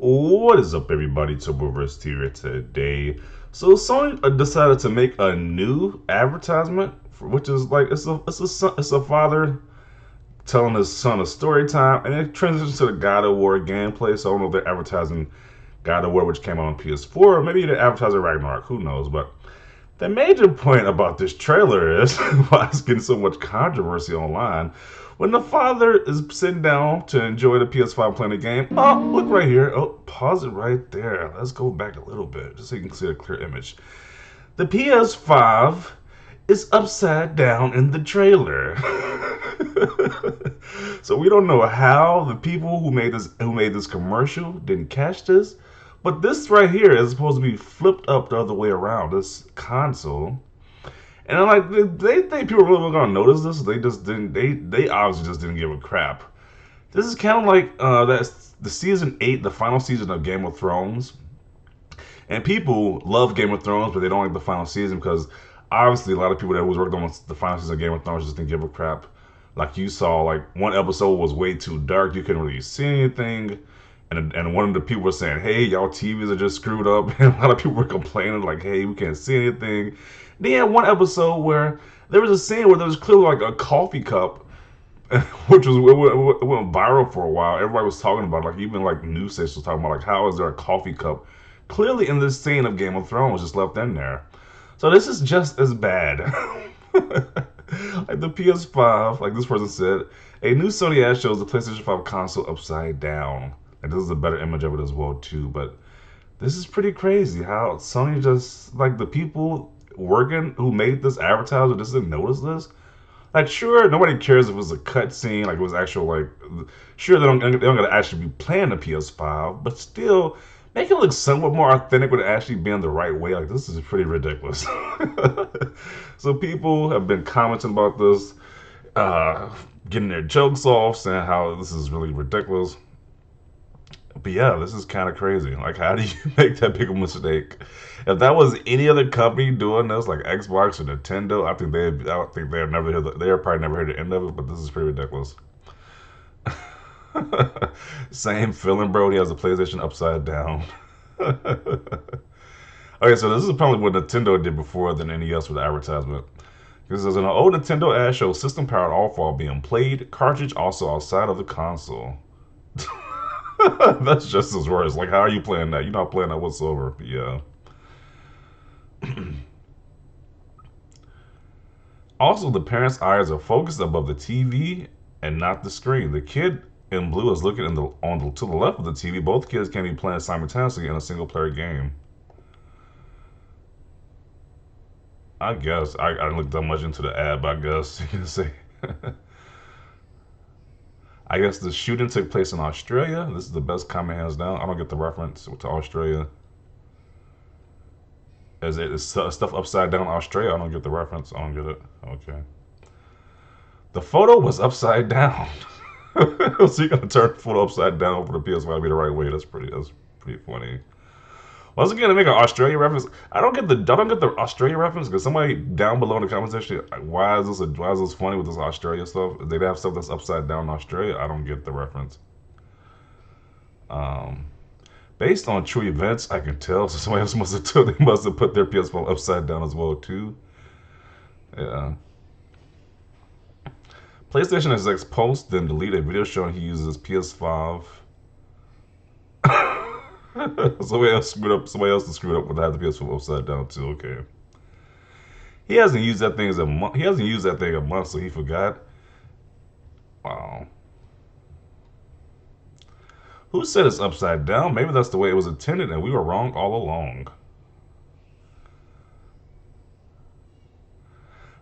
What is up, everybody? Turboverse here today. So Sony decided to make a new advertisement, which is like it's a father telling his son a story time, and it transitions to the God of War gameplay. So I don't know if they're advertising God of War, which came out on PS4, or maybe they're advertising Ragnarok. Who knows? But the major point about this trailer is why it's getting so much controversy online. When the father is sitting down to enjoy the PS5 playing the game, oh, look right here. Oh, pause it right there. Let's go back a little bit just so you can see a clear image. The PS5 is upside down in the trailer. So we don't know how the people who made this commercial didn't catch this, but this right here is supposed to be flipped up the other way around. This console, and I'm like, they think people really gonna notice this. They just didn't. They obviously just didn't give a crap. This is kind of like that's the season 8, the final season of Game of Thrones. And people love Game of Thrones, but they don't like the final season because obviously a lot of people that was worked on the final season of Game of Thrones just didn't give a crap. Like you saw, like one episode was way too dark, you couldn't really see anything, and one of the people was saying, "Hey, y'all TVs are just screwed up," and a lot of people were complaining like, "Hey, we can't see anything." They had one episode where there was a scene where there was clearly like a coffee cup which was it went viral for a while. Everybody was talking about it. Like even like news stations was talking about like how is there a coffee cup clearly in this scene of Game of Thrones just left in there. So this is just as bad. Like the PS5, like this person said, a new Sony ad shows the PlayStation 5 console upside down. And this is a better image of it as well too. But this is pretty crazy how Sony just like the people working who made this advertiser just didn't notice this. Like, sure, nobody cares if it was a cut scene, like it was actual, like, sure, they don't gotta actually be playing the PS5, but still, make it look somewhat more authentic with it actually being the right way. Like, this is pretty ridiculous. So people have been commenting about this, uh, getting their jokes off, saying how this is really ridiculous. But yeah, this is kind of crazy. Like, how do you make that big of a mistake? If that was any other company doing this, like Xbox or Nintendo, I don't think they'd never heard. They probably never heard the end of it. But this is pretty ridiculous. Same feeling, bro. He has the PlayStation upside down. Okay, so this is probably what Nintendo did before than any else with the advertisement. This is an old Nintendo ad show, system powered off while being played, cartridge also outside of the console. That's just as worse. Like, how are you playing that? You're not playing that whatsoever. But yeah. Also, the parents' eyes are focused above the TV and not the screen. The kid in blue is looking to the left of the TV. Both kids can be playing simultaneously in a single player game. I guess I didn't look that much into the ad, but I guess you can say. I guess the shooting took place in Australia. This is the best comment hands down. I don't get the reference to Australia. Is it stuff upside down Australia? I don't get the reference. I don't get it. Okay. The photo was upside down. So you gotta turn the photo upside down for the PS5 to be the right way. That's pretty funny. Once again, to make an Australia reference, I don't get the Australia reference because somebody down below in the comment section, like, why is this funny with this Australia stuff? They have stuff that's upside down in Australia. I don't get the reference. Um, Based on true events, I can tell. So somebody else they must have put their PS5 upside down as well too. Yeah. PlayStation has exposed then deleted a video showing he uses PS5. Somebody else screwed up with having the PS5 upside down too. Okay. He hasn't used that thing as a month. He hasn't used that thing a month, so he forgot. Wow. Who said it's upside down? Maybe that's the way it was intended, and we were wrong all along.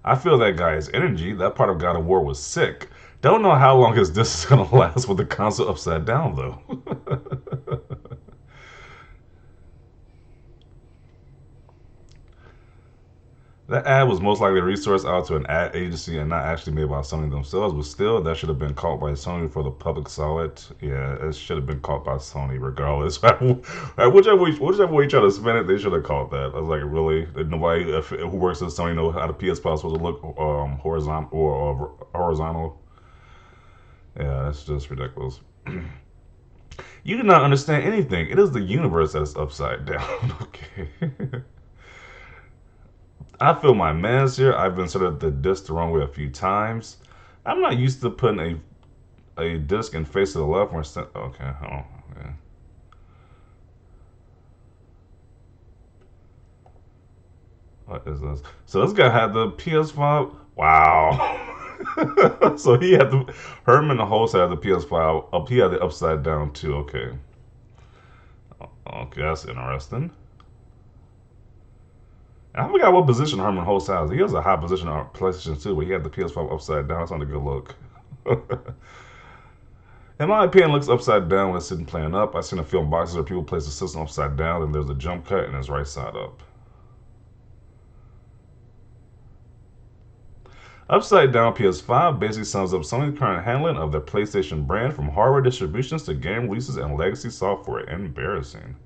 I feel that guy's energy. That part of God of War was sick. Don't know how long his this is gonna last with the console upside down though. That ad was most likely resourced out to an ad agency and not actually made by Sony themselves, but still, that should have been caught by Sony for the public saw it. Yeah, it should have been caught by Sony regardless. Whichever way you try to spin it, they should have caught that. I was like, really? Nobody who works at Sony know how the PS5 is supposed to look horizontal. Yeah, that's just ridiculous. You do not understand anything. It is the universe that is upside down. Okay. I feel my mans here. I've inserted the disc the wrong way a few times. I'm not used to putting a disc in face to the left when okay, oh, okay. What is this? So this guy had the PS5. Wow. So he had the Herman the host had the PS5 up. He had the upside down too. Okay. Okay, that's interesting. I forgot what position Herman Host has. He has a high position on PlayStation 2, but he had the PS5 upside down. That's not a good look. In my opinion, it looks upside down when it's sitting playing up. I've seen a few boxes where people place the system upside down and there's a jump cut and it's right side up. Upside down PS5 basically sums up Sony's current handling of their PlayStation brand from hardware distributions to game releases and legacy software. Embarrassing.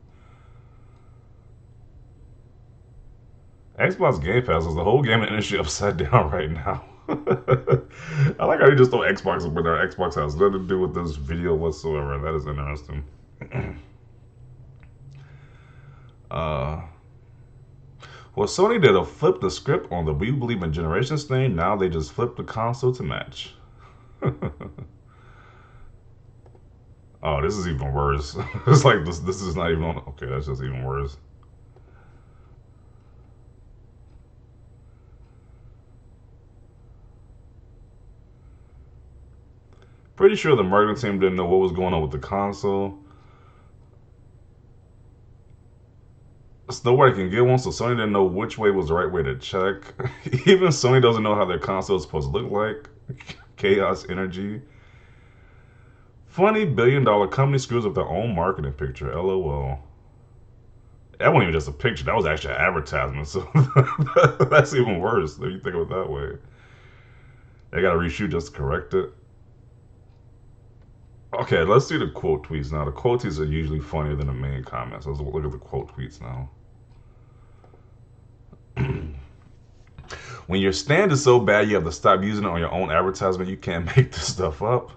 Xbox Game Pass is the whole gaming industry upside down right now. I like how you just throw Xbox up in there. Xbox has nothing to do with this video whatsoever. That is interesting. uh, well, Sony did a flip the script on the We Believe in Generations thing. Now they just flip the console to match. Oh, this is even worse. It's like this is not even on. Okay, that's just even worse. Pretty sure the marketing team didn't know what was going on with the console. Nobody can get one, so Sony didn't know which way was the right way to check. Even Sony doesn't know how their console is supposed to look like. Chaos energy. Funny $1 billion company screws up their own marketing picture. LOL. That wasn't even just a picture. That was actually an advertisement. So that's even worse if you think of it that way. They got to reshoot just to correct it. Okay, let's see the quote tweets now. The quote tweets are usually funnier than the main comments. Let's look at the quote tweets now. When your stand is so bad you have to stop using it on your own advertisement, you can't make this stuff up.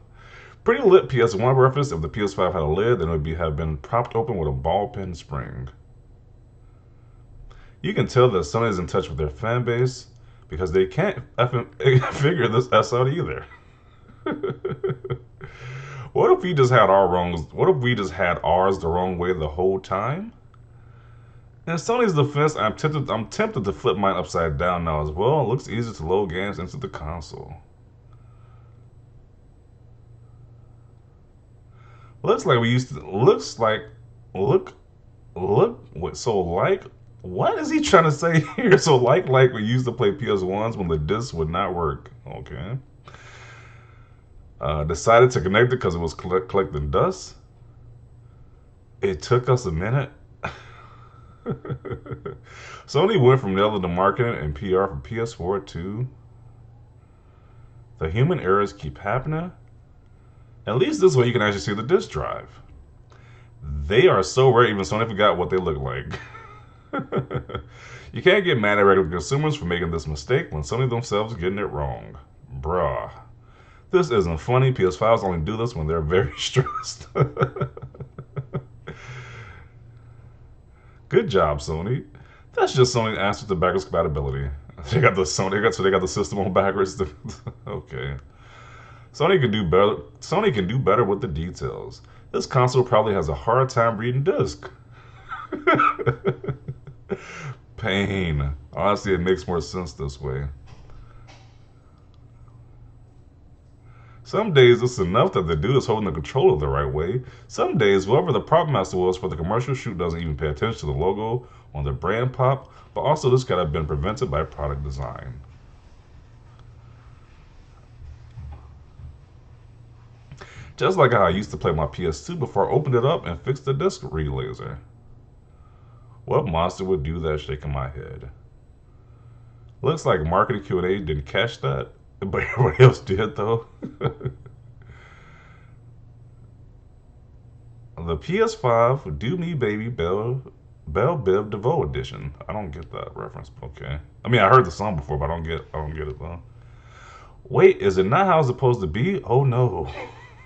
Pretty lit PS1 reference. If the PS5 had a lid, then it would have been propped open with a ball peen spring. You can tell that Sony is in touch with their fan base because they can't figure this S out either. What if we just had our wrongs? What if we just had ours the wrong way the whole time? In Sony's defense, I'm tempted to flip mine upside down now as well. It looks easier to load games into the console. Looks like we used to. Looks like. Look. What? So like. What is he trying to say here? So like we used to play PS1s when the disc would not work. Okay. Decided to connect it because it was collecting dust. It took us a minute. Sony went from nailing the marketing and PR for PS4 to the human errors keep happening. At least this way you can actually see the disk drive. They are so rare, even Sony forgot what they look like. You can't get mad at regular consumers for making this mistake when Sony themselves getting it wrong. Bruh. This isn't funny. PS5s only do this when they're very stressed. Good job, Sony. That's just Sony's answer to backwards compatibility. They got the so they got the system on backwards. Okay. Sony can do better. Sony can do better with the details. This console probably has a hard time reading disc. Pain. Honestly, it makes more sense this way. Some days it's enough that the dude is holding the controller the right way. Some days, whoever the prop master was for the commercial shoot doesn't even pay attention to the logo on the brand pop, but also this could have been prevented by product design. Just like how I used to play my PS2 before I opened it up and fixed the disc read laser. What monster would do that shaking my head? Looks like marketing Q&A didn't catch that, but everybody else did though. The PS5 Do Me Baby Bell Biv DeVoe edition. I don't get that reference. Okay. I mean, I heard the song before, but I don't get it though. Wait, is it not how it's supposed to be? Oh no.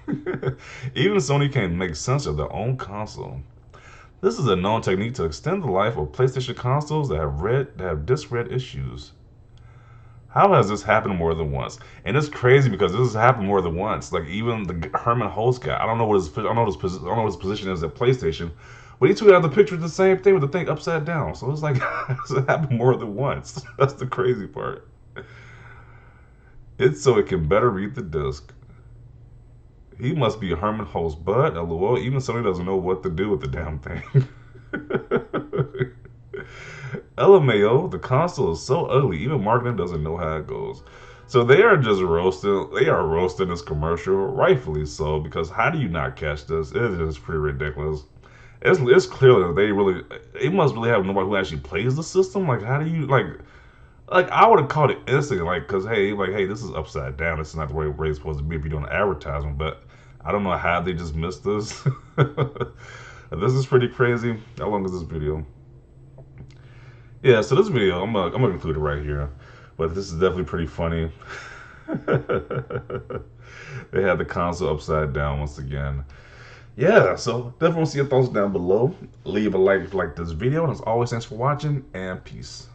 Even Sony can't make sense of their own console. This is a known technique to extend the life of PlayStation consoles that have disc read issues. How has this happened more than once? And it's crazy because this has happened more than once. Like even the Herman Holtz guy, I don't know what his I don't know I don't know what his position is at PlayStation, but he tweeted out the picture of the same thing with the thing upside down. So it's like it's happened more than once. That's the crazy part. It's so it can better read the disc. He must be a Herman Holtz, but lol, even Sony doesn't know what to do with the damn thing. LMAO, the console is so ugly, even marketing doesn't know how it goes. So they are just roasting. They are roasting this commercial, rightfully so, because how do you not catch this? It is pretty ridiculous. It's clear that they must really have nobody who actually plays the system. Like how do you like I would have caught it instantly, like because hey, this is upside down. This is not the way it's supposed to be if you're doing advertisement. But I don't know how they just missed this. This is pretty crazy. How long is this video? Yeah, so this video, I'm gonna include it right here, but this is definitely pretty funny. They had the console upside down once again. Yeah, so definitely want to see your thoughts down below. Leave a like if you like this video, and as always, thanks for watching, and peace.